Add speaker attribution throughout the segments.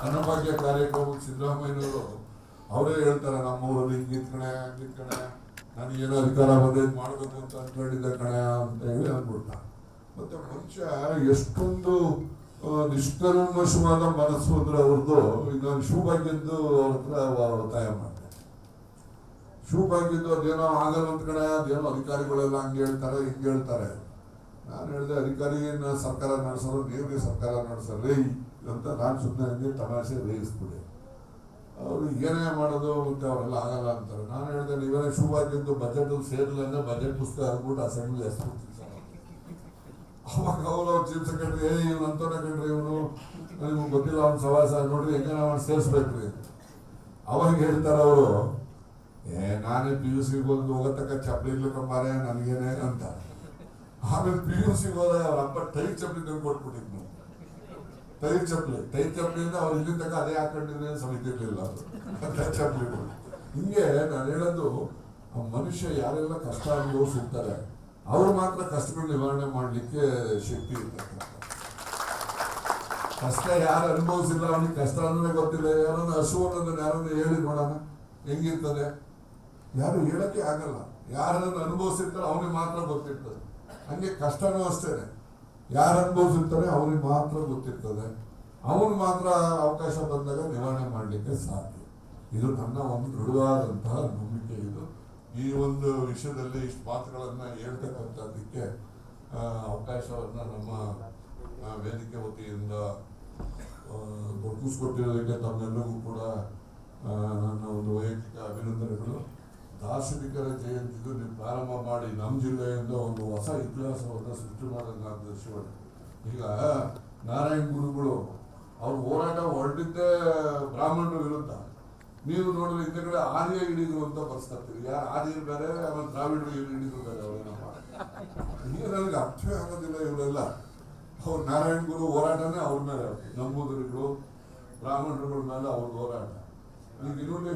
Speaker 1: ಅನ್ನಭಾಗ್ಯ ಕಾರ್ಯಕ್ರಮಕ್ಕೆ ಸಿದ್ದರಾಮಯ್ಯನವರು ಅವರೇ ಹೇಳ್ತಾರೆ, ನಮ್ಮೂರಲ್ಲಿ ಹಿಂಗಿತ್ ಕಣೆ ಹಂಗಿತ್ ಕಣೆ, ನನಗೇನೋ ಅಧಿಕಾರ ಬಂದೈದು ಮಾಡಬೇಕು ಅಂತ ಅಂದ್ಕೊಂಡಿದ್ದ ಕಣೆ ಅಂತ ಹೇಳಿ ಅಂದ್ಬಿಡ್ತ. ಮತ್ತೆ ಮನುಷ್ಯ ಎಷ್ಟೊಂದು ನಿಷ್ಕಲ್ಮಶವಾದ ಮನಸ್ಸು ಅಂದ್ರೆ ಅವ್ರದ್ದು. ಈಗ ನಾನು ಶಿವಭಾಗ್ಯದ್ದು ಅವ್ರ ಹತ್ರ ಒತ್ತಾಯ ಮಾಡಿದೆ. ಶಿವಭಾಗ್ಯದ್ದು ಅದೇನೋ ಆಗಲ್ಲ ಅಂತ ಕಡೆ, ಅದೇನೋ ಅಧಿಕಾರಿಗಳೆಲ್ಲ ಹಂಗೆ ಹೇಳ್ತಾರೆ ಹಿಂಗೆ ಹೇಳ್ತಾರೆ. ನಾನು ಹೇಳಿದೆ, ಅಧಿಕಾರಿನ ಸರ್ಕಾರ ನಡೆಸೋರು ನೀವೇ ಸರ್ಕಾರ ನಡೆಸೋರಿ ಅಂತ ನಾನು ಸುಮ್ಮನೆ ಹಂಗೆ ತಮಾಷೆ ರೇಗಿಸ್ಬಿಡಿ. ಅವರು ಏನೇ ಮಾಡೋದು ಮತ್ತೆ ಅವರೆಲ್ಲ ಆಗಲ್ಲ ಅಂತಾರೆ. ನಾನು ಹೇಳಿದೆ, ನೀವೇನೇ ಶಿವಭಾಗ್ಯದ್ದು ಬಜೆಟ್ ಸೇರಿಲ್ಲ ಅಂದ್ರೆ ಬಜೆಟ್ ಪುಸ್ತಕ ಆಗ್ಬಿಟ್ಟು ಅಸೆಂಬ್ಲಿ ಎಸ್ಬಿಡ್ತೀವಿ ಸರ್. ಅವಾಗ ಅವರು ಚೀಫ್ ಸೆಕ್ರೆಟರಿ ಇವನು ಅಂತಾನೆ ಕಂಡ್ರಿ, ಇವನು ನಿಮ್ಗೆ ಗೊತ್ತಿಲ್ಲ ಅವ್ನ ಸವಾಸ ನೋಡ್ರಿ ಹೆಂಗೆ ನಾವು ಸೇರಿಸ್ಬೇಕ್ರಿ. ಅವಾಗ ಹೇಳ್ತಾರೆ ಅವರು, ನಾನೇ PUC ಬಂದು ಹೋಗತಕ್ಕ ಚಪ್ಪಲಿ ಇರ್ಲಿಕ್ಕಂಬಾರೆ ನನಗೇನೆ ಅಂತ. ಆಮೇಲೆ PUC ಹೋದ ಅವ್ರ ಅಪ್ಪ ಟೈಟ್ ಚಪ್ಪಲಿ ತಂದು ಕೊಟ್ಬಿಟ್ಟಿದ್ನು. ಟೈಟ್ ಚಪ್ಪಲಿಯಿಂದ ಅವ್ರು ಇಲ್ಲಿ ತನಕ ಅದೇ ಹಾಕೊಂಡಿದ್ರೆ ಸಮಿತಿರ್ಲಿಲ್ಲ ಅದು ಚಪ್ಪಲಿಗಳು. ಹಿಂಗೆ ನಾನು ಹೇಳೋದು, ಮನುಷ್ಯ ಯಾರೆಲ್ಲ ಕಷ್ಟ ಅನುಭವಿಸಿರ್ತಾರೆ ಅವ್ರು ಮಾತ್ರ ಕಷ್ಟಗಳು ನಿವಾರಣೆ ಮಾಡಲಿಕ್ಕೆ ಶಕ್ತಿ ಇರ್ತಕ್ಕಂಥ. ಕಷ್ಟ ಯಾರು ಅನುಭವಿಸಿಲ್ಲ ಅವನಿಗೆ ಕಷ್ಟ ಅನ್ನೋದೇ ಗೊತ್ತಿಲ್ಲ. ಯಾರನ್ನ ಹಸು ಅನ್ನೋದನ್ನ ಯಾರನ್ನ ಹೇಳಿ ನೋಡೋಣ ಹೆಂಗಿರ್ತದೆ, ಯಾರು ಹೇಳಕ್ಕೆ ಆಗಲ್ಲ. ಯಾರನ್ನ ಅನುಭವಿಸಿರ್ತಾರೆ ಅವನಿಗೆ ಮಾತ್ರ ಗೊತ್ತಿರ್ತದೆ. ಹಂಗೆ ಕಷ್ಟನೂ ಅಷ್ಟೇ, ಯಾರು ಅನುಭವಿಸಿರ್ತಾರೆ ಅವ್ರಿಗೆ ಮಾತ್ರ ಗೊತ್ತಿರ್ತದೆ. ಅವನು ಮಾತ್ರ ಅವಕಾಶ ಬಂದಾಗ ನಿವಾರಣೆ ಮಾಡಲಿಕ್ಕೆ ಸಾಧ್ಯ. ಇದು ನನ್ನ ಒಂದು ದೃಢವಾದಂತಹ ನಂಬಿಕೆ. ಇದು ಈ ಒಂದು ವಿಷಯದಲ್ಲಿ ಇಷ್ಟು ಮಾತುಗಳನ್ನು ಹೇಳ್ತಕ್ಕಂಥದ್ದಕ್ಕೆ ಅವಕಾಶವನ್ನು ನಮ್ಮ ವೇದಿಕೆ ವತಿಯಿಂದ ಒಪ್ಪಿಸ್ಕೊಟ್ಟಿರೋದಕ್ಕೆ ತಮ್ಮೆಲ್ಲರಿಗೂ ಕೂಡ ನನ್ನ ಒಂದು ವೈಯಕ್ತಿಕ ಅಭಿನಂದನೆಗಳು. ದಾರ್ಶನಿಕರ ಜಯಂತಿದು ನೀವು ಪ್ರಾರಂಭ ಮಾಡಿ ನಮ್ಮ ಜಿಲ್ಲೆಯಿಂದ ಒಂದು ಹೊಸ ಇತಿಹಾಸವನ್ನು ಸೃಷ್ಟಿ ಮಾಡೋದಾದ ಶಿವಣ್ಣ. ಈಗ ನಾರಾಯಣ ಗುರುಗಳು ಅವ್ರ ಹೋರಾಟ ಹೊರಟಿದ್ದೇ ಬ್ರಾಹ್ಮಣರ ವಿರುದ್ಧ. ನೀವು ನೋಡಿದ್ರೆ ಇಂಥ ಕಡೆ ಆರ್ಯ ಹಿಡಿದ್ರು ಅಂತ ಬರ್ಸ್ಕೊಳ್ತೀವಿ. ಯಾರು ಆರ್ಯರು ಬೇರೆ, ಆಮೇಲೆ ದ್ರಾವಿಡರು ಹಿಡಿದ್ರು ಬೇರೆ. ಅವರೇನಪ್ಪ ಈಗ ನನಗೆ ಅರ್ಥವೇ ಆಗೋದಿಲ್ಲ. ಇವರೆಲ್ಲ ಅವ್ರು ನಾರಾಯಣ ಗುರು ಹೋರಾಟನೇ ಅವ್ರ ಮೇಲೆ, ನಂಬೂದರಿಗಳು ಬ್ರಾಹ್ಮಣರುಗಳ ಮೇಲೆ ಅವ್ರ ಹೋರಾಟ. ಈಗ ಇನ್ನೊಂದು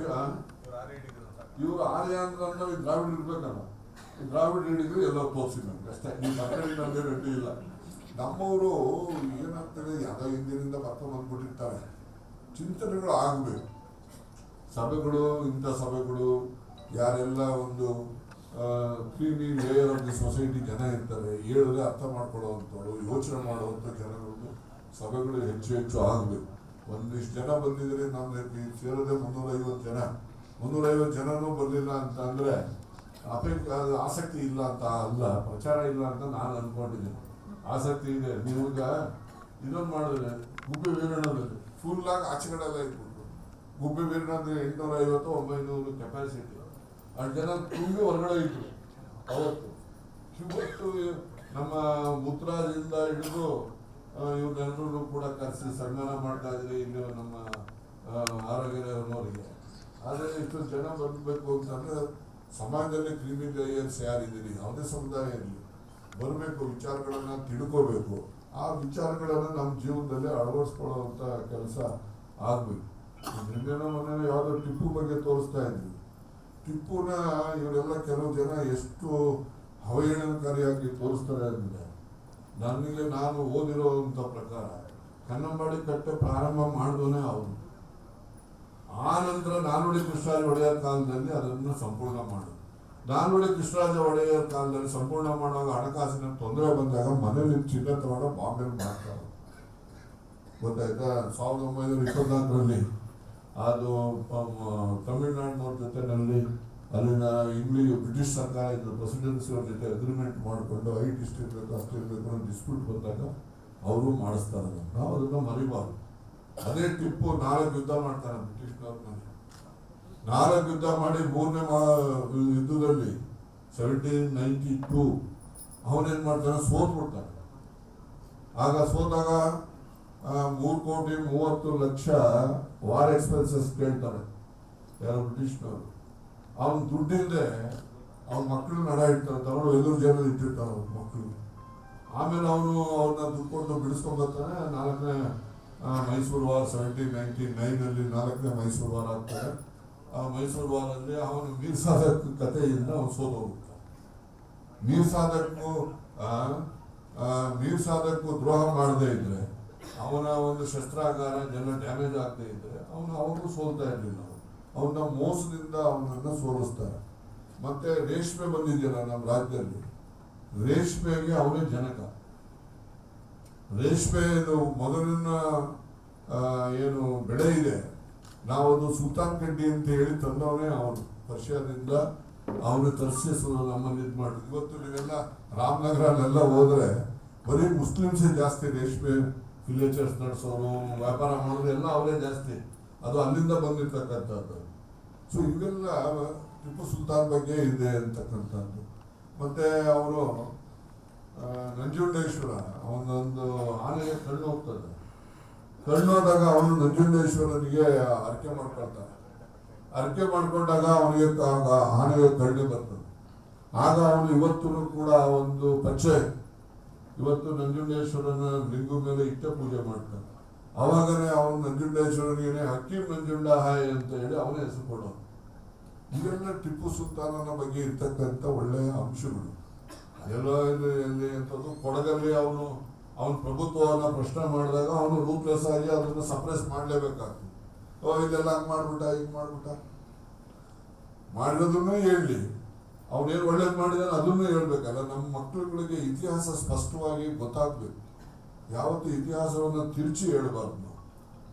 Speaker 1: ಇವರು ಆರ್ಯ ಅಂದ್ರೆ ದ್ರಾವಿಡ ಇರ್ಬೇಕಲ್ಲ, ದ್ರಾವಿಡ ಹಿಡಿದ್ರು ಎಲ್ಲ ತೋರಿಸಿ ನಮ್ಗೆ ಅಷ್ಟೇ. ನೀವು ಮಕ್ಕಳಿಗೆ ರೆಡ್ಡಿ ಇಲ್ಲ. ನಮ್ಮವರು ಏನಾಗ್ತದೆ, ಯಾವುದೋ ಹಿಂದಿನಿಂದ ಬಂದ್ಬಿಟ್ಟಿರ್ತಾರೆ. ಚಿಂತನೆಗಳು ಆಗಬೇಕು. ಸಭೆಗಳು, ಇಂಥ ಸಭೆಗಳು, ಯಾರೆಲ್ಲ ಒಂದು creamy layer of the society ಜನ ಇರ್ತಾರೆ, ಹೇಳಿದ್ರೆ ಅರ್ಥ ಮಾಡ್ಕೊಳ್ಳೋವಂಥವ್ರು, ಯೋಚನೆ ಮಾಡುವಂಥ ಜನಗಳು ಸಭೆಗಳು ಹೆಚ್ಚು ಹೆಚ್ಚು ಆಗಬೇಕು. ಒಂದಿಷ್ಟು ಜನ ಬಂದಿದ್ರೆ ನಮ್ಮ ಸೇರೋದೇ 350 ಜನ. 350 ಜನನೂ ಬರಲಿಲ್ಲ ಅಂತ ಅಂದರೆ ಆಸಕ್ತಿ ಇಲ್ಲ ಅಂತ ಅಲ್ಲ, ಪ್ರಚಾರ ಇಲ್ಲ ಅಂತ ನಾನು ಅಂದ್ಕೊಂಡಿದ್ದೀನಿ. ಆಸಕ್ತಿ ಇದೆ. ನೀವೀಗ ಇನ್ನೊಂದು ಮಾಡಿದ್ರೆ ಗುಬ್ಬಿ ವೀರಣ್ಣದಲ್ಲಿ ಫುಲ್ಲಾಗಿ ಆಚೆಗಡೆಲ್ಲ ಇಟ್ಬಿಟ್ಟು, ಗುಬ್ಬಿ ವೀರಣ್ಣಂದ್ರೆ 850-900 ಕೆಪಾಸಿಟಿ, ಅಷ್ಟು ಜನ ತುಂಬಿ ಹೊರಗಡೆ ಇದ್ರು ಅವತ್ತು. ಇವತ್ತು ನಮ್ಮ ಮುತ್ತರಾಜಿಂದ ಹಿಡಿದು ಇವ್ರನ್ನೆಲ್ಲರೂ ಕೂಡ ಕರೆಸಿ ಸನ್ಮಾನ ಮಾಡ್ತಾ ಇದ್ರಿ ಇಲ್ಲಿ ನಮ್ಮ ಆರೋಗ್ಯನವರಿಗೆ. ಆದರೆ ಇಷ್ಟು ಜನ ಬರಬೇಕು ಅಂತಂದ್ರೆ ಸಮಾಜದಲ್ಲಿ ಕ್ರಿಮಿ ಲೇಯರ್ಸ್ ಯಾರಿದ್ದೀರಿ, ಯಾವುದೇ ಸಮುದಾಯ ಇರಲಿ, ಬರಬೇಕು, ವಿಚಾರಗಳನ್ನು ತಿಳ್ಕೋಬೇಕು. ಆ ವಿಚಾರಗಳನ್ನು ನಮ್ಮ ಜೀವನದಲ್ಲಿ ಅಳವಡಿಸ್ಕೊಳ್ಳುವಂಥ ಕೆಲಸ ಆಗಬೇಕು. ನಿನ್ನೆನೋ ಮೊನ್ನೆ ಯಾವುದೋ ಟಿಪ್ಪು ಬಗ್ಗೆ ತೋರಿಸ್ತಾ ಇದ್ವಿ. ಟಿಪ್ಪುನ ಇವರೆಲ್ಲ ಕೆಲವು ಜನ ಎಷ್ಟು ಅವಹೇಳನಕಾರಿಯಾಗಿ ತೋರಿಸ್ತಾರೆ ಅಂದರೆ, ನಾನು ಓದಿರೋಂಥ ಪ್ರಕಾರ ಕನ್ನಂಬಾಡಿ ಕಟ್ಟೆ ಪ್ರಾರಂಭ ಮಾಡಿದವನೇ ಅವನು. ಆ ನಂತರ ನಾಲ್ವಡಿ ಕೃಷ್ಣರಾಜ ಒಡೆಯರ್ ಕಾಲದಲ್ಲಿ ಅದನ್ನು ಸಂಪೂರ್ಣ ಮಾಡೋದು. ನಾಲ್ವಡಿ ಕೃಷ್ಣರಾಜ ಒಡೆಯರ್ ಕಾಲದಲ್ಲಿ ಸಂಪೂರ್ಣ ಮಾಡುವಾಗ ಹಣಕಾಸಿನ ತೊಂದರೆ ಬಂದಾಗ ಮನೇಲಿ ಚಿನ್ನ ತಗೊಂಡು ಬಾಂಬೆಲಿ ಮಾಡ್ತಾರೆ. ಗೊತ್ತಾಯ್ತಾ? 1924ರಲ್ಲಿ ಅದು ತಮಿಳುನಾಡಿನವ್ರ ಜೊತೆನಲ್ಲಿ ಅಲ್ಲಿನ ಬ್ರಿಟಿಷ್ ಸರ್ಕಾರ ಇದ್ದು ಪ್ರೆಸಿಡೆನ್ಸಿ ಅವ್ರ ಜೊತೆ ಅಗ್ರಿಮೆಂಟ್ ಮಾಡಿಕೊಂಡು ಇಷ್ಟು ಇರಬೇಕು ಅಷ್ಟು ಇರಬೇಕು ಅನ್ನೋ ಡಿಸ್ಪ್ಯೂಟ್ ಬಂದಾಗ ಅವರು ಮಾಡಿಸ್ತಾರೆ. ನಾವು ಅದನ್ನು ಮರಿಬಾರ್ದು. ಅದೇ ಟಿಪ್ಪು 4 ಯುದ್ಧ ಮಾಡ್ತಾನೆ ಬ್ರಿಟಿಷ್ನವ್ರ ಮೇಲೆ. 4 ಯುದ್ಧ ಮಾಡಿ 3ನೇ ಯುದ್ಧದಲ್ಲಿ 1792 ಅವನೇನ್ ಮಾಡ್ತಾನೆ, ಸೋತ್ಬಿಡ್ತಾನೆ. ಆಗ ಸೋತಾಗ 3,30,00,000 ವಾರ್ ಎಕ್ಸ್ಪೆನ್ಸಸ್ ಕೇಳ್ತಾರೆ ಯಾರು ಬ್ರಿಟಿಷ್ನವರು. ಅವನ ದುಡ್ಡಿಂದೆ ಅವನ ಮಕ್ಕಳು ನಡ ಇಡ್ತಾರೆ, ತಗೊಂಡು ಎದುರು ಜನ ಇಟ್ಟಿರ್ತಾರೆ ಅವ್ರ ಮಕ್ಕಳು. ಆಮೇಲೆ ಅವನು ಅವ್ರನ್ನ ದುಡ್ಡು ಕೊಟ್ಟು ಬಿಡಿಸ್ಕೊಂಡ್ಬರ್ತಾನೆ. 4ನೇ ಮೈಸೂರು ವಾರ್ 1799ನಲ್ಲಿ 4ನೇ ಮೈಸೂರು ವಾರ ಆಗ್ತಾರೆ. ಆ ಮೈಸೂರು ವಾರಲ್ಲಿ ಅವನು ಮೀರ್ ಸಾಧಕ್ ಕಥೆಯಿಂದ ಅವನು ಸೋತೋಗ್ತಾನೆ. ಮೀರ್ ಸಾಧಕ್ಕು ದ್ರೋಹ ಮಾಡದೇ ಇದ್ರೆ ಅವನ ಒಂದು ಶಸ್ತ್ರಾಗಾರ ಎಲ್ಲ ಡ್ಯಾಮೇಜ್ ಆಗದೆ ಇದ್ರೆ ಅವನು ಸೋಲ್ತಾ ಇರಲಿಲ್ಲ. ಅವನ ಮೋಸದಿಂದ ಅವನನ್ನು ಸೋಲಿಸ್ತಾರೆ. ಮತ್ತೆ ರೇಷ್ಮೆ ಬಂದಿದೆಯಲ್ಲ ನಮ್ಮ ರಾಜ್ಯದಲ್ಲಿ, ರೇಷ್ಮೆಗೆ ಅವನೇ ಜನಕ. ರೇಷ್ಮೆ ಮೊದಲಿನ ಏನು ಬೆಳೆ ಇದೆ, ನಾವೊಂದು ಸುಲ್ತಾನ್ ಕಡ್ಡಿ ಅಂತ ಹೇಳಿ ತಂದವನೇ ಅವನು. ಪರ್ಷಿಯಾದಿಂದ ಅವನು ತರಿಸಿ ನಮ್ಮನ್ನು ಇದು ಮಾಡಿದ್ರು. ಇವತ್ತು ನೀವೆಲ್ಲ ರಾಮನಗರಲ್ಲೆಲ್ಲ ಹೋದ್ರೆ ಬರೀ ಮುಸ್ಲಿಮ್ಸೇ ಜಾಸ್ತಿ ರೇಷ್ಮೆ ವಿಲೇಜರ್ಸ್ ನಡೆಸೋರು, ವ್ಯಾಪಾರ ಮಾಡೋರು ಎಲ್ಲ ಅವರೇ ಜಾಸ್ತಿ. ಅದು ಅಲ್ಲಿಂದ ಬಂದಿರ್ತಕ್ಕಂಥದ್ದು. ಸೊ ಇವೆಲ್ಲ ಟಿಪ್ಪು ಸುಲ್ತಾನ್ ಬಗ್ಗೆ ಇದೆ ಅಂತಕ್ಕಂಥದ್ದು. ಮತ್ತೆ ಅವರು ನಂಜುಂಡೇಶ್ವರ ಅವನೊಂದು ಆನೆಗೆ ಕಣ್ಣು ಹೋಗ್ತದೆ, ಕಣ್ಣೋದಾಗ ಅವನು ನಂಜುಂಡೇಶ್ವರನಿಗೆ ಅರ್ಕೆ ಮಾಡ್ಕೊಳ್ತಾನೆ. ಅರ್ಕೆ ಮಾಡ್ಕೊಂಡಾಗ ಅವನಿಗೆ ಆನೆಗೆ ಕಣ್ಣು ಬರ್ತದೆ. ಆಗ ಅವನು ಇವತ್ತು ಕೂಡ ಒಂದು ಪಚ್ಚೆ ಇವತ್ತು ನಂಜುಂಡೇಶ್ವರನ ಲಿಂಗು ಮೇಲೆ ಇಟ್ಟ ಪೂಜೆ ಮಾಡ್ತಾನೆ. ಅವಾಗನೇ ಅವನು ನಂಜುಂಡೇಶ್ವರನಿಗೆ ಹಕ್ಕೀಂ ನಂಜುಂಡ ಹಾಯ್ ಅಂತ ಹೇಳಿ ಅವನೇ ಹೆಸರು ಕೊಡೋನು. ಇವೆಲ್ಲ ಟಿಪ್ಪು ಸುಲ್ತಾನನ ಬಗ್ಗೆ ಇರ್ತಕ್ಕಂಥ ಒಳ್ಳೆಯ ಅಂಶಗಳು. ಎಲ್ಲ ಎಲ್ಲಿ ಅಂತದ್ದು ಕೊಡಗಲ್ಲಿ ಅವನ ಪ್ರಭುತ್ವವನ್ನು ಪ್ರಶ್ನೆ ಮಾಡಿದಾಗ ಅವನು ರೂಪ್ಲೆಸ್ ಆಗಿ ಅದನ್ನು ಸಪ್ರೆಸ್ ಮಾಡಲೇಬೇಕಾಗ್ತದೆ. ಇದೆಲ್ಲ ಹಂಗೆ ಮಾಡ್ಬಿಟ್ಟ ಹಿಂಗೆ ಮಾಡ್ಬಿಟ್ಟ ಮಾಡಿರೋದನ್ನು ಹೇಳಲಿ, ಅವನೇನು ಒಳ್ಳೇದು ಮಾಡಿದಾನೆ ಅದನ್ನು ಹೇಳ್ಬೇಕಲ್ಲ. ನಮ್ಮ ಮಕ್ಕಳುಗಳಿಗೆ ಇತಿಹಾಸ ಸ್ಪಷ್ಟವಾಗಿ ಗೊತ್ತಾಗ್ಬೇಕು. ಯಾವತ್ತು ಇತಿಹಾಸವನ್ನು ತಿರುಚಿ ಹೇಳಬಾರ್ದು ನಾವು.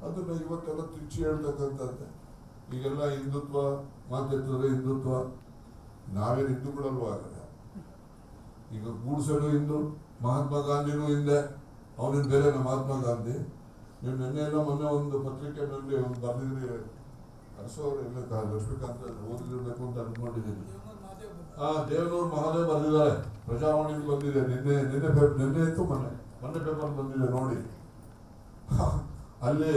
Speaker 1: ಅದನ್ನು ಇವತ್ತೆಲ್ಲ ತಿರುಚಿ ಹೇಳ್ತಕ್ಕಂಥದ್ದೇ. ಈಗೆಲ್ಲ ಹಿಂದುತ್ವ ಮಾತಾಡ್ತಿದ್ರೆ ಹಿಂದುತ್ವ, ನಾವೇನು ಹಿಂದೂಗಳಲ್ವ? ಈಗ ಗೂಡ್ಸೆನು ಹಿಂದೂ, ಮಹಾತ್ಮ ಗಾಂಧಿನೂ ಹಿಂದೆ, ಅವನಿಂದ ಬೇರೆ ಮಹಾತ್ಮ ಗಾಂಧಿ. ನೀವು ನಿನ್ನೆ ಎಲ್ಲ ಮೊನ್ನೆ ಒಂದು ಪತ್ರಿಕೆಯಲ್ಲಿ ಒಂದು ಬರೆದಿದ್ರಿ, ಅರಸೋರು ಇಲ್ಲ ಲಕ್ಷ್ಮೀಕಾಂತ್ ಓದಿರ್ಬೇಕು ಅಂತ ಅನ್ಕೊಂಡಿದ್ದೀನಿ. ದೇವನೂರು ಮಹಾದೇವ್ ಬರೆದಿದ್ದಾರೆ, ಪ್ರಜಾವಾಣಿಗೆ ಬಂದಿದೆ. ನಿನ್ನೆ ಇತ್ತು, ಮೊನ್ನೆ ಪೇಪರ್ ಬಂದಿದೆ ನೋಡಿ. ಅಲ್ಲಿ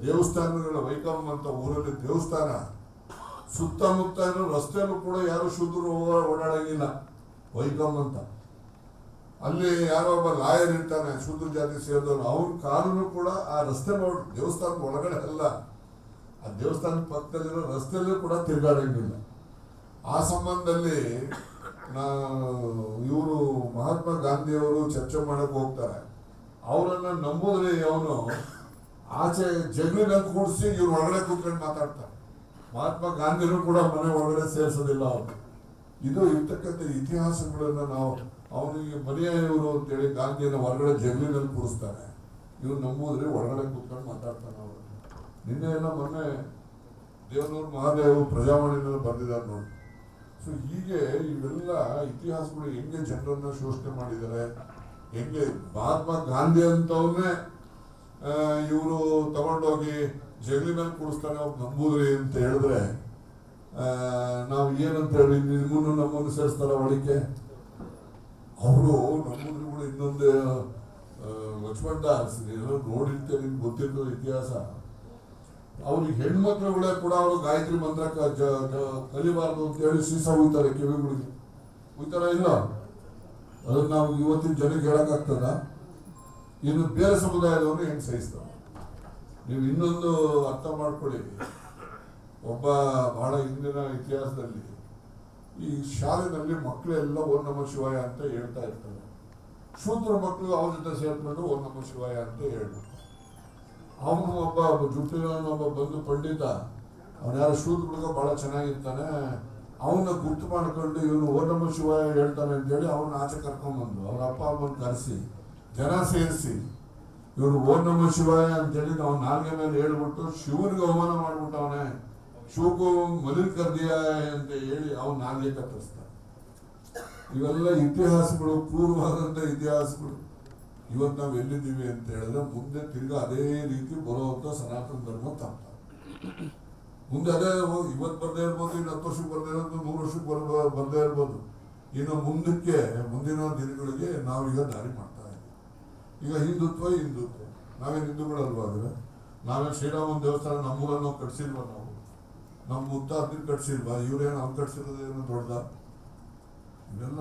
Speaker 1: ದೇವಸ್ಥಾನಗಳ ವೈಕಂ ಅಂತ ಊರಲ್ಲಿ ದೇವಸ್ಥಾನ ಸುತ್ತಮುತ್ತ ರಸ್ತೆಯಲ್ಲೂ ಕೂಡ ಯಾರು ಶೂದ್ರರು ಓಡಾಡಂಗಿಲ್ಲ. ವೈಕಂ ಅಂತ ಅಲ್ಲಿ ಯಾರೋ ಒಬ್ಬ ಲಾಯರ್ ಇರ್ತಾನೆ, ಶೂದ್ರ ಜಾತಿ ಸೇರಿದವನು. ಅವನ ಕಾನೂನು ಕೂಡ ಆ ರಸ್ತೆ ದೇವಸ್ಥಾನದ ಒಳಗಡೆ ಅಲ್ಲ, ಆ ದೇವಸ್ಥಾನದ ಪಕ್ಕದಲ್ಲಿರೋ ರಸ್ತೆಯಲ್ಲೂ ಕೂಡ ತಿರುಗಾಡಂಗಿಲ್ಲ. ಆ ಸಂಬಂಧದಲ್ಲಿ ಇವರು ಮಹಾತ್ಮ ಗಾಂಧಿಯವರು ಚರ್ಚೆ ಮಾಡಕ್ಕೆ ಹೋಗ್ತಾರೆ. ಅವರನ್ನ ನಂಬುದ್ರೆ ಅವನು ಆಚೆ ಜಗ್ಲಿನಲ್ಲಿ ಕೂಡಿಸಿ ಇವ್ರು ಒಳಗಡೆ ಕೂತ್ಕೊಂಡು ಮಾತಾಡ್ತಾರೆ. ಮಹಾತ್ಮ ಗಾಂಧಿನೂ ಕೂಡ ಮನೆ ಒಳಗಡೆ ಸೇರಿಸೋದಿಲ್ಲ ಅವರು. ಇದು ಇರ್ತಕ್ಕಂಥ ಇತಿಹಾಸಗಳನ್ನ ನಾವು ಅವನಿಗೆ ಮನೆಯ ಇವರು ಅಂತೇಳಿ ಗಾಂಧಿಯನ್ನು ಹೊರಗಡೆ ಜಗ್ಲಿನಲ್ಲಿ ಕೂಡಿಸ್ತಾರೆ. ಇವ್ರು ನಂಬುದ್ರೆ ಒಳಗಡೆ ಕೂತ್ಕೊಂಡು ಮಾತಾಡ್ತಾನೆ ಅವರು. ನಿನ್ನೆ ಎಲ್ಲ ಮೊನ್ನೆ ದೇವನೂರು ಮಹಾದೇವ್ ಪ್ರಜಾವಾಣಿನಲ್ಲಿ ಬರೆದಿದ್ದಾರೆ ನೋಡಿ. ಸೊ ಹೀಗೆ ಇವೆಲ್ಲ ಇತಿಹಾಸಗಳು ಹೆಂಗೆ ಜನರನ್ನ ಶೋಷಣೆ ಮಾಡಿದ್ದಾರೆ, ಹೆಂಗೆ ಮಹಾತ್ಮ ಗಾಂಧಿ ಅಂತವನ್ನೇ ಇವರು ತಗೊಂಡೋಗಿ ಜಗಲಿ ಮೇಲೆ ಕೂಡಿಸ್ತಾನೆ ಅವ್ರು ನಂಬುದ್ರಿ ಅಂತ ಹೇಳಿದ್ರೆ ನಾವು ಏನಂತ ಹೇಳಿ ನಿಮ್ಮನ್ನು ನಮ್ಮನ್ನು ಸೇರಿಸ್ತಾರ ಒಳಕ್ಕೆ. ಅವರು ನಂಬುದ್ರು ಕೂಡ ಇನ್ನೊಂದು ಲಕ್ಷ್ಮಣ ದಾಸ್ ನೋಡಿರ್ತೇವೆ, ನಿಮ್ಗೆ ಗೊತ್ತಿರ್ತದೆ ಇತಿಹಾಸ. ಅವ್ರಿಗೆ ಹೆಣ್ಮಕ್ಳುಗಳೇ ಕೂಡ ಅವರು ಗಾಯತ್ರಿ ಮಂತ್ರ ಕಲಿಬಾರ್ದು ಅಂತ ಹೇಳಿ ಸೀಸ ಉಯ್ತಾರೆ ಕಿವಿಗಳಿಗೆ. ಉಯ್ತಾರ ಇಲ್ಲ? ಅದನ್ನ ನಾವು ಇವತ್ತಿನ ಜನಕ್ಕೆ ಹೇಳಕ್ಕಾಗ್ತದ? ಇನ್ನು ಬೇರೆ ಸಮುದಾಯದವರು ಹೆಂಗ್ ಸಹಿಸ್ತಾರೆ? ನೀವು ಇನ್ನೊಂದು ಅರ್ಥ ಮಾಡ್ಕೊಳ್ಳಿ. ಒಬ್ಬ ಬಹಳ ಹಿಂದಿನ ಇತಿಹಾಸದಲ್ಲಿ ಈ ಶಾಲೆನಲ್ಲಿ ಮಕ್ಕಳೆಲ್ಲ ಓಂ ನಮಃ ಶಿವಾಯ ಅಂತ ಹೇಳ್ತಾ ಇರ್ತಾರೆ. ಶೂದ್ರ ಮಕ್ಕಳು ಅವ್ರ ಜೊತೆ ಸೇರ್ಕೊಂಡು ಓಂ ನಮಃ ಶಿವಾಯ ಅಂತ ಹೇಳ್ತಾರೆ. ಅವನು ಒಬ್ಬ ಜುಟ್ಟಿನೊಬ್ಬ ಬಂದು ಪಂಡಿತ, ಅವನ ಯಾರು ಶೂದ್ರಗಳಿಗೆ ಬಹಳ ಚೆನ್ನಾಗಿರ್ತಾನೆ, ಅವನ್ನ ಗುರ್ತು ಮಾಡ್ಕೊಂಡು ಇವನು ಓಂ ನಮಃ ಶಿವಾಯ ಹೇಳ್ತಾನೆ ಅಂತೇಳಿ ಅವನ್ನ ಆಚೆ ಕರ್ಕೊಂಡ್ಬಂದು ಅವ್ರ ಅಪ್ಪ ಅಮ್ಮನ ಕರೆಸಿ ಜನ ಸೇರಿಸಿ ಇವರು ಓಂ ನಮಃ ಶಿವಾಯ ಅಂತೇಳಿ ನಾವು ನಾಲ್ಗೆ ಮೇಲೆ ಹೇಳ್ಬಿಟ್ಟು ಶಿವನಿಗೆ ಅವಮಾನ ಮಾಡ್ಬಿಟ್ಟವನೇ, ಶಿವಗೂ ಮಲಿನ್ ಕರ್ದಿಯ ಅಂತ ಹೇಳಿ ಅವನು ನಾಲ್ಗೆ ಕತ್ತರಿಸ್ತಾನೆ. ಇವೆಲ್ಲ ಇತಿಹಾಸಗಳು, ಪೂರ್ವವಾದಂಥ ಇತಿಹಾಸಗಳು. ಇವತ್ತು ನಾವು ಎಲ್ಲಿದ್ದೀವಿ ಅಂತ ಹೇಳಿದ್ರೆ ಮುಂದೆ ತಿರ್ಗಾ ಅದೇ ರೀತಿ ಬರುವಂಥ ಸನಾತನ ಧರ್ಮ ತಪ್ಪ. ಮುಂದೆ ಅದೇ ಇವತ್ತು ಬರ್ದೇ ಇರ್ಬೋದು, ಇನ್ನು 10 ವರ್ಷಕ್ಕೆ ಬರ್ದೇ ಇರೋದು, 100 ವರ್ಷಕ್ಕೆ ಬರ್ದೇ ಇರ್ಬೋದು. ಇನ್ನು ಮುಂದಕ್ಕೆ ಮುಂದಿನ ದಿನಗಳಿಗೆ ನಾವೀಗ ದಾರಿ ಮಾಡ್ತಾ ಇದ್ದೀವಿ. ಈಗ ಹಿಂದುತ್ವ ನಾವೇನು ಹಿಂದೂಗಳಲ್ವಾ? ಆದರೆ ನಾವೇನು ಶ್ರೀರಾಮನ ದೇವಸ್ಥಾನ ನಮ್ಮೂರಲ್ಲಿ ನಾವು ಕಟ್ಸಿಲ್ವ? ನಾವು ನಮ್ಮ ಮುತ್ತಾದಿನ ಕಟ್ಸಿಲ್ವಾ? ಇವರೇನು ಅವ್ರು ಕಟ್ಸಿರೋದೇನು ದೊಡ್ಡದ? ಇವೆಲ್ಲ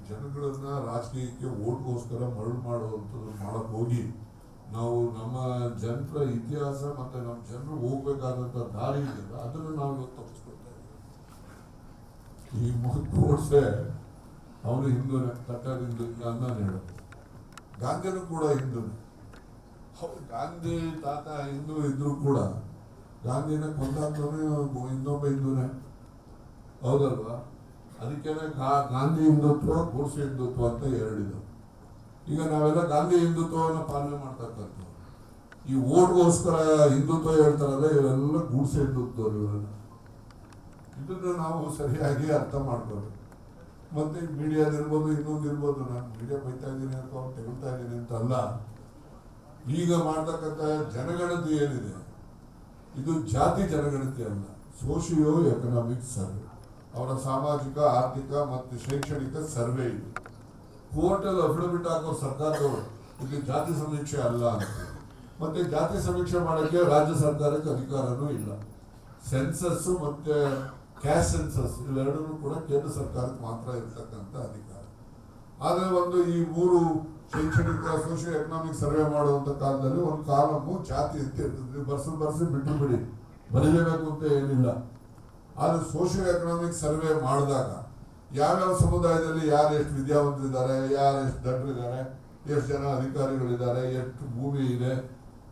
Speaker 1: ಜನಗಳನ್ನ ರಾಜಕೀಯಕ್ಕೆ ಓಟ್ಗೋಸ್ಕರ ಮರಳು ಮಾಡುವಂಥದ್ದು ಮಾಡಕ್ ಹೋಗಿ ನಾವು ನಮ್ಮ ಜನರ ಇತಿಹಾಸ ಮತ್ತೆ ನಮ್ಮ ಜನರು ಹೋಗ್ಬೇಕಾದಂಥ ದಾರಿ ಇದೆಯಲ್ಲ ಅದನ್ನು ನಾವು ಇವತ್ತು ತಪ್ಪಿಸ್ಕೊಳ್ತಾ ಇದ್ದೀವಿ. ಈ ಕೋಡ್ಸೆ ಅವನು ಹಿಂದೂನೇ, ತಟ್ಟಾರ ಹಿಂದೂ ಇಲ್ಲ ಅಂತ ಹೇಳೋದು. ಗಾಂಧಿನೂ ಕೂಡ ಹಿಂದೂನೇ. ಗಾಂಧಿ ತಾತ ಹಿಂದೂ ಇದ್ರು ಕೂಡ ಗಾಂಧಿನ ಕೊಂದಾಗ್ದವನೇ ಇನ್ನೊಬ್ಬ ಹಿಂದೂನೇ, ಹೌದಲ್ವಾ? ಅದಕ್ಕೇನೆ ಗಾಂಧಿ ಹಿಂದುತ್ವ, ಗೂಡ್ಸೆ ಹಿಂದುತ್ವ ಅಂತ ಎರಡಿದು. ಈಗ ನಾವೆಲ್ಲ ಗಾಂಧಿ ಹಿಂದುತ್ವವನ್ನು ಪಾಲನೆ ಮಾಡ್ತಕ್ಕಂಥವ್ರು. ಈ ಓಟ್ಗೋಸ್ಕರ ಹಿಂದುತ್ವ ಹೇಳ್ತಾರಲ್ಲ, ಇವರೆಲ್ಲ ಗೂಡ್ಸೆ ಹಿಂದುತ್ವರು. ಇವರೆಲ್ಲ ಇದನ್ನು ನಾವು ಸರಿಯಾಗಿ ಅರ್ಥ ಮಾಡ್ಕೋಬೇಕು. ಮತ್ತೆ ಮೀಡಿಯಾದಿರ್ಬೋದು, ಇನ್ನೊಂದಿರ್ಬೋದು, ನಾನು ಮೀಡಿಯಾ ಬೈತಾ ಇದ್ದೀನಿ ಅಂತ ಅವ್ರು ತೆಗೊಳ್ತಾ ಇದ್ದೀನಿ ಅಂತ ಅಲ್ಲ. ಈಗ ಮಾಡ್ತಕ್ಕಂಥ ಜನಗಣತಿ ಏನಿದೆ, ಇದು ಜಾತಿ ಜನಗಣತಿ ಅಲ್ಲ, ಸೋಷಿಯೋ ಎಕನಾಮಿಕ್ ಸರ್ವೆ, ಅವರ ಸಾಮಾಜಿಕ, ಆರ್ಥಿಕ ಮತ್ತು ಶೈಕ್ಷಣಿಕ ಸರ್ವೆ ಇದು. ಕೋರ್ಟಲ್ಲಿ ಅಫಿಡವಿಟ್ ಹಾಕೋ ಸರ್ಕಾರದವರು ಇದು ಜಾತಿ ಸಮೀಕ್ಷೆ ಅಲ್ಲ ಅಂತ. ಮತ್ತೆ ಜಾತಿ ಸಮೀಕ್ಷೆ ಮಾಡೋಕ್ಕೆ ರಾಜ್ಯ ಸರ್ಕಾರಕ್ಕೆ ಅಧಿಕಾರನೂ ಇಲ್ಲ. ಸೆನ್ಸಸ್ ಮತ್ತೆ ಕ್ಯಾಸ್ಟ್ ಸೆನ್ಸಸ್ ಇವೆರಡೂ ಕೂಡ ಕೇಂದ್ರ ಸರ್ಕಾರಕ್ಕೆ ಮಾತ್ರ ಇರ್ತಕ್ಕಂಥ ಅಧಿಕಾರ. ಆದರೆ ಒಂದು ಈ ಮೂರು ಶೈಕ್ಷಣಿಕ, ಸೋಷಿಯೋ ಎಕನಾಮಿಕ್ ಸರ್ವೆ ಮಾಡುವಂಥ ಕಾಲದಲ್ಲಿ ಒಂದು ಕಾಲಮು ಜಾತಿ ಅಂತ ಇರ್ತದೆ. ಬರ್ಸಿ ಬಿಟ್ಟು ಬಿಡಿ, ಬರೀಲೇಬೇಕು ಅಂತ ಏನಿಲ್ಲ. ಆದರೆ ಸೋಷಿಯೋ ಎಕನಾಮಿಕ್ ಸರ್ವೆ ಮಾಡಿದಾಗ ಯಾವ್ಯಾವ ಸಮುದಾಯದಲ್ಲಿ ಯಾರು ಎಷ್ಟು ವಿದ್ಯಾವಂತರಿದ್ದಾರೆ, ಯಾರು ಎಷ್ಟು ದಡ್ಡರಿದ್ದಾರೆ, ಎಷ್ಟು ಜನ ಅಧಿಕಾರಿಗಳಿದ್ದಾರೆ, ಎಷ್ಟು ಭೂಮಿ ಇದೆ,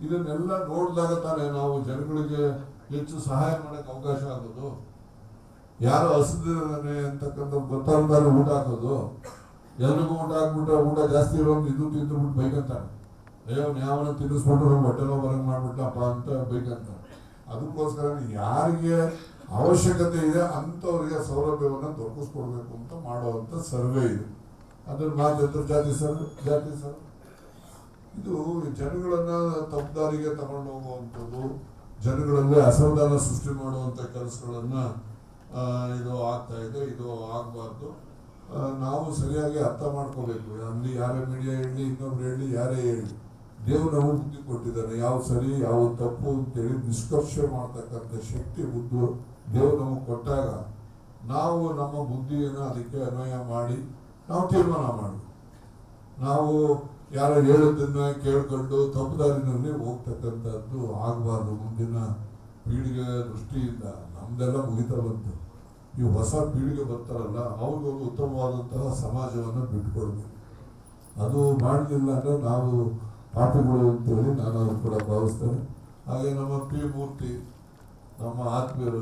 Speaker 1: ಇದನ್ನೆಲ್ಲ ನೋಡಿದಾಗ ತಾನೇ ನಾವು ಜನಗಳಿಗೆ ಹೆಚ್ಚು ಸಹಾಯ ಮಾಡೋಕ್ಕೆ ಅವಕಾಶ ಆಗೋದು. ಯಾರು ಹಸಿದಿದ್ದಾನೆ ಅಂತಕ್ಕಂಥ ಗೊತ್ತಾಗ್ತಾರೆ ಊಟ ಹಾಕೋದು. ಎಲ್ರಿಗೂ ಊಟ ಹಾಕ್ಬಿಟ್ರೆ ಊಟ ಜಾಸ್ತಿ ಇರೋದು ಇದು ತಿಂದ್ಬಿಟ್ಟು ಬೈಕಂತಾನೆ, ಅಯ್ಯೋ ಯಾವನ ತಿನ್ನಿಸ್ಬಿಟ್ಟು ನಮ್ಮ ಹೊಟ್ಟೆನೋ ಬರಂಗ್ ಮಾಡ್ಬಿಟ್ಟಪ್ಪ ಅಂತ ಬೈಕಂತಾನೆ. ಅದಕ್ಕೋಸ್ಕರ ಯಾರಿಗೆ ಅವಶ್ಯಕತೆ ಇದೆ ಅಂಥವ್ರಿಗೆ ಸೌಲಭ್ಯವನ್ನು ದೊರಕಿಸ್ಕೊಡ್ಬೇಕು ಅಂತ ಮಾಡುವಂಥ ಸರ್ವೆ ಇದು. ಅದ್ರ ಮಾತು ಜಾತಿ ಸರ್ವೆ ಇದು ಜನಗಳನ್ನ ತಪ್ಪದಾರಿಗೆ ತಗೊಂಡು ಹೋಗುವಂಥದ್ದು, ಜನಗಳಲ್ಲಿ ಅಸಮಾಧಾನ ಸೃಷ್ಟಿ ಮಾಡುವಂಥ ಕೆಲಸಗಳನ್ನ ಇದು ಆಗ್ತಾ ಇದೆ. ಇದು ಆಗಬಾರ್ದು. ನಾವು ಸರಿಯಾಗಿ ಅರ್ಥ ಮಾಡ್ಕೋಬೇಕು. ಅಲ್ಲಿ ಯಾರೇ ಮೀಡಿಯಾ ಹೇಳಿ, ಇನ್ನೊಬ್ರು ಹೇಳಿ, ಯಾರೇ ಹೇಳಿ, ದೇವ್ರು ನಮಗೆ ಬುದ್ಧಿ ಕೊಟ್ಟಿದ್ದಾನೆ. ಯಾವ ಸರಿ ಯಾವ ತಪ್ಪು ಅಂತೇಳಿ ನಿಷ್ಕರ್ಷೆ ಮಾಡ್ತಕ್ಕಂಥ ಶಕ್ತಿ ಬುದ್ಧಿ ದೇವ್ರು ನಮಗೆ ಕೊಟ್ಟಾಗ ನಾವು ನಮ್ಮ ಬುದ್ಧಿಯನ್ನು ಅದಕ್ಕೆ ಅನ್ವಯ ಮಾಡಿ ನಾವು ತೀರ್ಮಾನ ಮಾಡಿ, ನಾವು ಯಾರೋ ಹೇಳೋದನ್ನ ಕೇಳ್ಕೊಂಡು ತಪ್ಪುದಾರಿನಲ್ಲಿ ಹೋಗ್ತಕ್ಕಂಥದ್ದು ಆಗಬಾರ್ದು. ಮುಂದಿನ ಪೀಳಿಗೆ ದೃಷ್ಟಿಯಿಂದ ನಮ್ದೆಲ್ಲ ಮುಗಿತಾ ಬಂತು. ಈ ಹೊಸ ಪೀಳಿಗೆ ಬರ್ತಾರಲ್ಲ, ಅವ್ರಿಗೊಂದು ಉತ್ತಮವಾದಂತಹ ಸಮಾಜವನ್ನು ಬಿಟ್ಕೊಡ್ಬೇಕು. ಅದು ಮಾಡಲಿಲ್ಲ ಅಂದರೆ ನಾವು ಪಾಪಿಗಳು ಅಂತೇಳಿ ನಾನು ಅವ್ರು ಕೂಡ ಭಾವಿಸ್ತೇನೆ. ಹಾಗೆ ನಮ್ಮ ಪಿ ಮೂರ್ತಿ, ನಮ್ಮ ಆತ್ಮೀಯರು